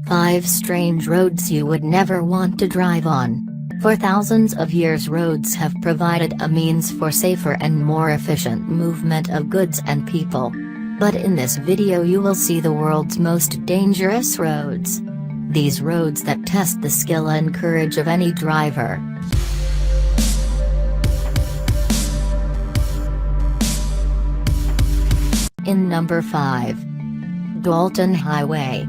5 strange roads you would never want to drive on. For thousands of years, roads have provided a means for safer and more efficient movement of goods and people. But in this video you will see the world's most dangerous roads. These roads that test the skill and courage of any driver. In number 5. Dalton Highway.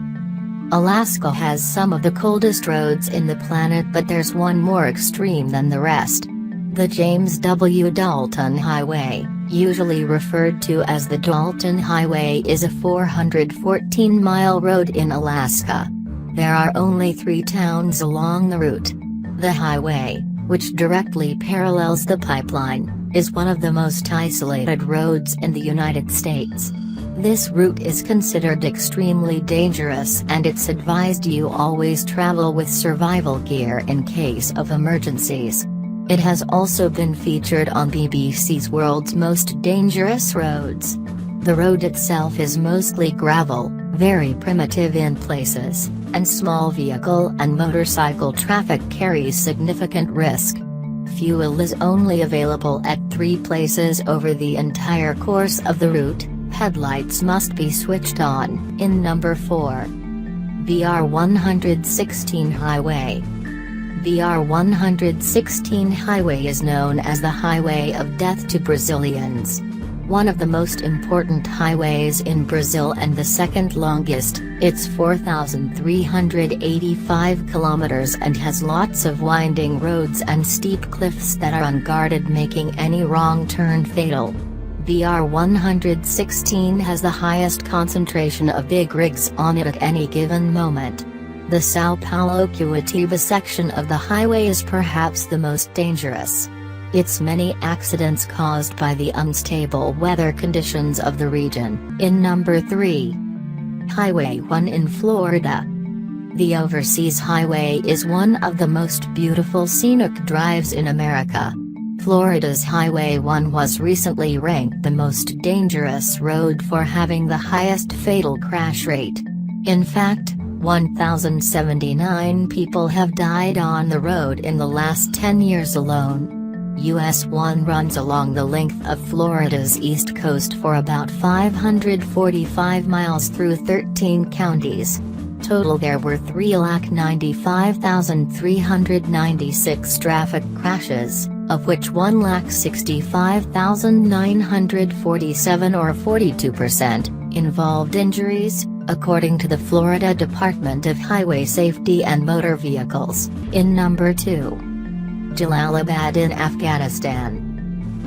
Alaska has some of the coldest roads in the planet, but there's one more extreme than the rest. The James W. Dalton Highway, usually referred to as the Dalton Highway, is a 414-mile road in Alaska. There are only 3 towns along the route. The highway, which directly parallels the pipeline, is one of the most isolated roads in the United States. This route is considered extremely dangerous, and it's advised you always travel with survival gear in case of emergencies. It has also been featured on BBC's World's Most Dangerous Roads. The road itself is mostly gravel, very primitive in places, and small vehicle and motorcycle traffic carries significant risk. Fuel is only available at 3 places over the entire course of the route. Headlights must be switched on. In number 4. VR116 Highway. VR116 Highway is known as the Highway of Death to Brazilians. One of the most important highways in Brazil and the second longest, it's 4,385 kilometers and has lots of winding roads and steep cliffs that are unguarded, making any wrong turn fatal. VR116 has the highest concentration of big rigs on it at any given moment. The São Paulo-Curitiba section of the highway is perhaps the most dangerous. Its many accidents caused by the unstable weather conditions of the region. In number 3. Highway 1 in Florida. The Overseas Highway is one of the most beautiful scenic drives in America. Florida's Highway 1 was recently ranked the most dangerous road for having the highest fatal crash rate. In fact, 1,079 people have died on the road in the last 10 years alone. US 1 runs along the length of Florida's east coast for about 545 miles through 13 counties. Total there were 3,95,396 traffic crashes, of which 1,65,947 or 42% involved injuries, according to the Florida Department of Highway Safety and Motor Vehicles. In number 2. Jalalabad in Afghanistan.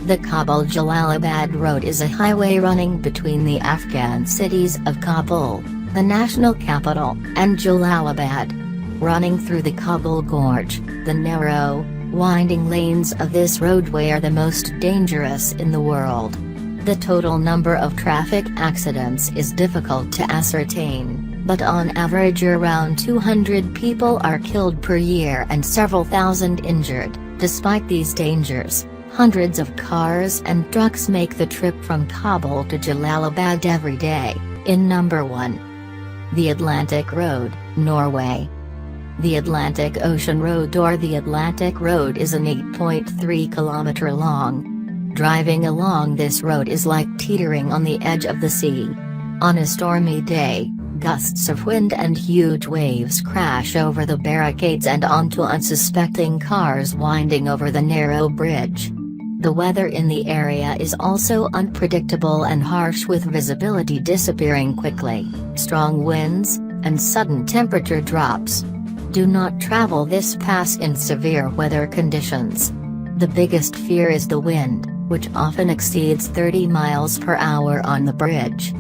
The Kabul-Jalalabad Road is a highway running between the Afghan cities of Kabul, the national capital, and Jalalabad. Running through the Kabul Gorge, the narrow, winding lanes of this roadway are the most dangerous in the world. The total number of traffic accidents is difficult to ascertain, but on average around 200 people are killed per year and several thousand injured. Despite these dangers, hundreds of cars and trucks make the trip from Kabul to Jalalabad every day. In number 1. The Atlantic Road, Norway. The Atlantic Ocean Road, or the Atlantic Road, is an 8.3-kilometer long. Driving along this road is like teetering on the edge of the sea. On a stormy day, gusts of wind and huge waves crash over the barricades and onto unsuspecting cars winding over the narrow bridge. The weather in the area is also unpredictable and harsh, with visibility disappearing quickly, strong winds, and sudden temperature drops. Do not travel this pass in severe weather conditions. The biggest fear is the wind, which often exceeds 30 miles per hour on the bridge.